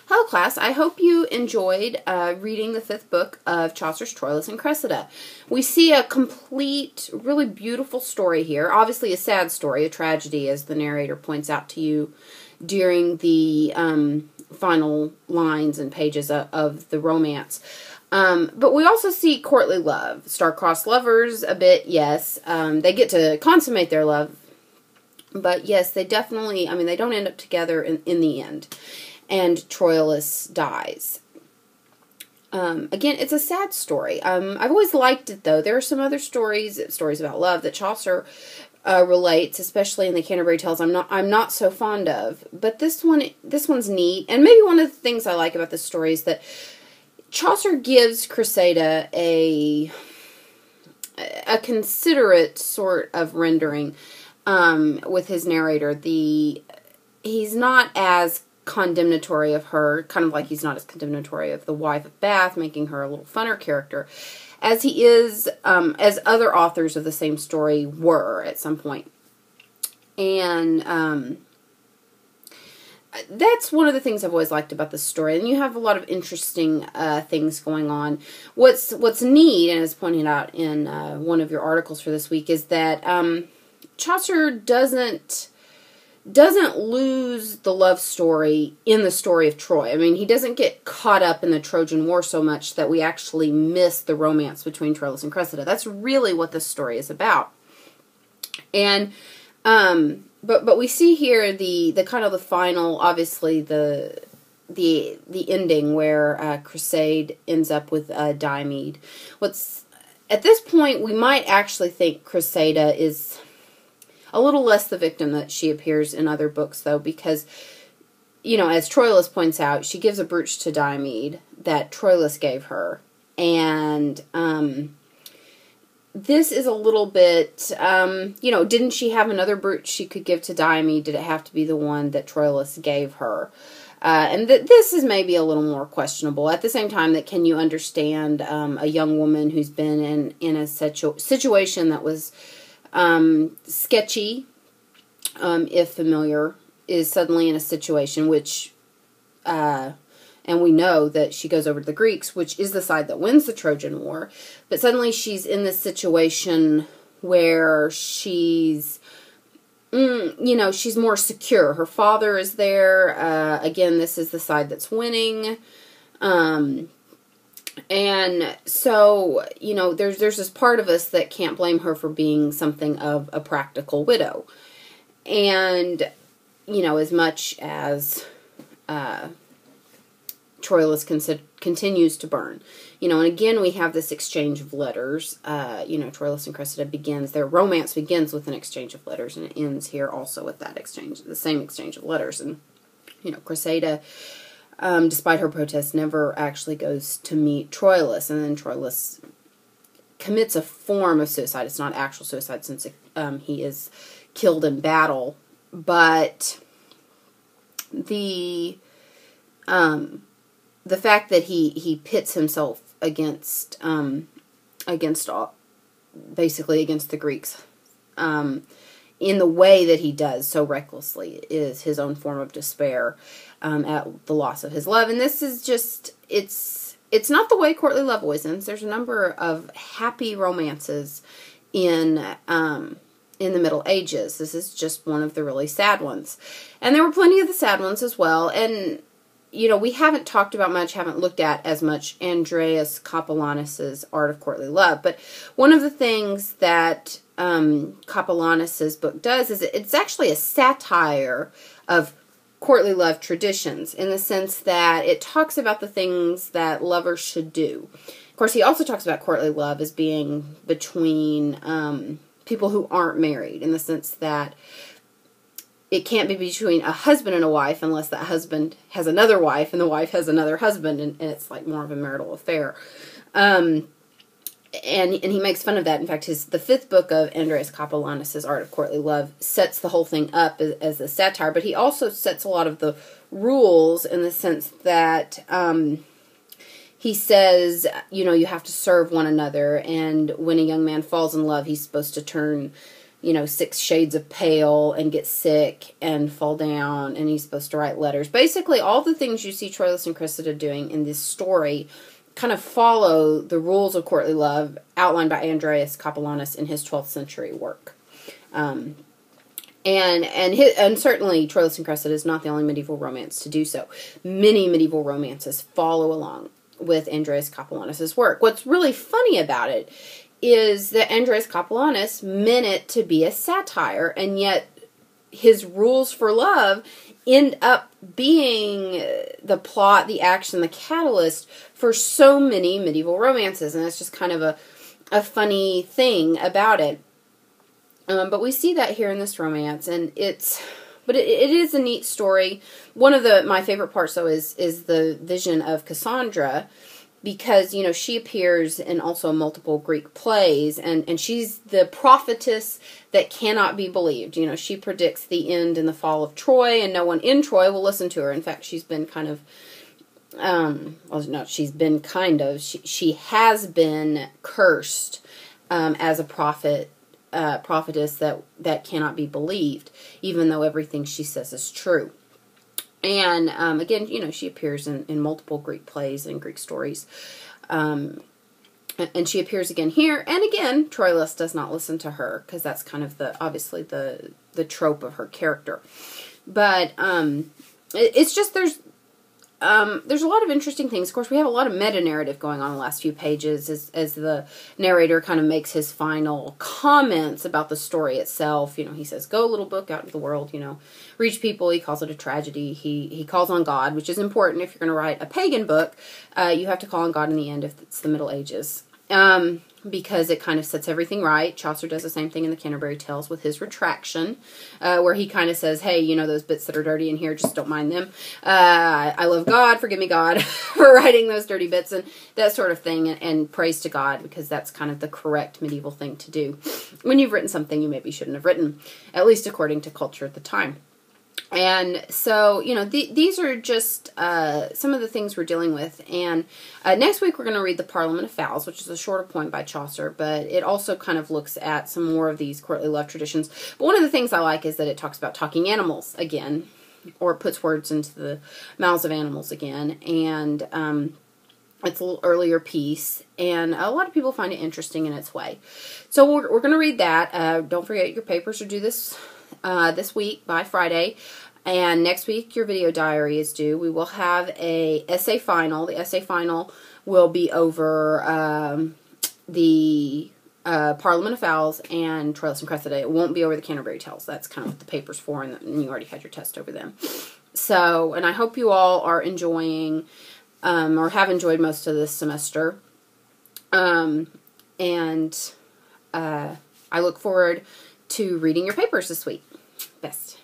Hello class, I hope you enjoyed reading the 5th book of Chaucer's Troilus and Cressida. We see a complete, really beautiful story here. Obviously a sad story, a tragedy, as the narrator points out to you during the final lines and pages of the romance. But we also see courtly love. Star-crossed lovers a bit, yes. They get to consummate their love. But yes, they definitely, they don't end up together in the end. And Troilus dies. Again, it's a sad story. I've always liked it, though. There are some other stories about love that Chaucer relates, especially in the Canterbury Tales. I'm not so fond of, but this one's neat. And maybe one of the things I like about this story is that Chaucer gives Cressida a considerate sort of rendering with his narrator. He's not as condemnatory of her, kind of like he's not as condemnatory of the wife of Bath, making her a little funner character, as he is, as other authors of the same story were at some point. And that's one of the things I've always liked about this story. And you have a lot of interesting things going on. What's neat, and as pointed out in one of your articles for this week, is that Chaucer doesn't lose the love story in the story of Troy. He doesn't get caught up in the Trojan War so much that we actually miss the romance between Troilus and Cressida. That's really what this story is about. And but we see here the kind of the final, obviously the ending where Cressida ends up with Diomed. At this point, we might actually think Cressida is a little less the victim that she appears in other books, though, because, as Troilus points out, she gives a brooch to Diomed that Troilus gave her. And this is a little bit, didn't she have another brooch she could give to Diomed? Did it have to be the one that Troilus gave her? And this is maybe a little more questionable. At the same time, that can you understand a young woman who's been in a situation that was sketchy, if familiar, is suddenly in a situation which, and we know that she goes over to the Greeks, which is the side that wins the Trojan War, but suddenly she's in this situation where she's, she's more secure. Her father is there. Again, this is the side that's winning. And so, there's this part of us that can't blame her for being something of a practical widow. And, as much as Troilus continues to burn. And again, we have this exchange of letters. Troilus and Cressida their romance begins with an exchange of letters, and it ends here also with that exchange, the same exchange of letters. And, Cressida, despite her protest, never actually goes to meet Troilus, and then Troilus commits a form of suicide. It's not actual suicide since he is killed in battle, but the fact that he pits himself against basically against the Greeks in the way that he does so recklessly is his own form of despair at the loss of his love. And this is just, it's not the way courtly love always ends. There's a number of happy romances in the Middle Ages. This is just one of the really sad ones. And there were plenty of the sad ones as well. And, we haven't talked about much, haven't looked at as much Andreas Capellanus's Art of Courtly Love. But one of the things that Capellanus's book does is it's actually a satire of courtly love traditions, in the sense that it talks about the things that lovers should do. Of course, he also talks about courtly love as being between people who aren't married, in the sense that it can't be between a husband and a wife unless that husband has another wife and the wife has another husband, and it's like more of a marital affair. And he makes fun of that. In fact, the 5th book of Andreas Capellanus's Art of Courtly Love sets the whole thing up as a satire, but he also sets a lot of the rules, in the sense that he says, you have to serve one another, and when a young man falls in love, he's supposed to turn 6 shades of pale and get sick and fall down, and he's supposed to write letters. Basically, all the things you see Troilus and Cressida doing in this story kind of follow the rules of courtly love outlined by Andreas Capellanus in his 12th century work. And certainly Troilus and Cressida is not the only medieval romance to do so. Many medieval romances follow along with Andreas Capellanus' work. What's really funny about it is that Andreas Capellanus meant it to be a satire, and yet his rules for love end up being the plot, the action, the catalyst for so many medieval romances, and that's just kind of a funny thing about it. But we see that here in this romance, and it is a neat story. One of my favorite parts, though, is the vision of Cassandra, because, she appears in also multiple Greek plays, and she's the prophetess that cannot be believed. She predicts the end and the fall of Troy, and no one in Troy will listen to her. In fact, she's been kind of, she has been cursed as a prophetess that cannot be believed, even though everything she says is true. And, again, she appears in multiple Greek plays and Greek stories. And she appears again here. And again, Troilus does not listen to her, because that's kind of obviously the trope of her character. But, it's just, there's a lot of interesting things. Of course, we have a lot of meta-narrative going on in the last few pages as the narrator kind of makes his final comments about the story itself. He says, go, little book, out into the world, reach people. He calls it a tragedy. He calls on God, which is important. If you're going to write a pagan book, you have to call on God in the end if it's the Middle Ages. Because it kind of sets everything right. Chaucer does the same thing in the Canterbury Tales with his retraction, where he kind of says, hey, those bits that are dirty in here, just don't mind them. I love God, forgive me, God, for writing those dirty bits, and that sort of thing, and praise to God, because that's kind of the correct medieval thing to do when you've written something you maybe shouldn't have written, at least according to culture at the time. And so, these are just some of the things we're dealing with. And next week we're going to read the Parliament of Fowls, which is a shorter poem by Chaucer, but it also kind of looks at some more of these courtly love traditions. But one of the things I like is that it talks about talking animals again, or it puts words into the mouths of animals again. And it's a little earlier piece, and a lot of people find it interesting in its way. So we're going to read that. Don't forget your papers are due this week by Friday, and next week your video diary is due. We will have a essay final. The essay final will be over the Parliament of Fowls and Troilus and Cressida. It won't be over the Canterbury Tales. That's kind of what the paper's for, and you already had your test over them. So, and I hope you all are enjoying or have enjoyed most of this semester. And I look forward to reading your papers this week. Best.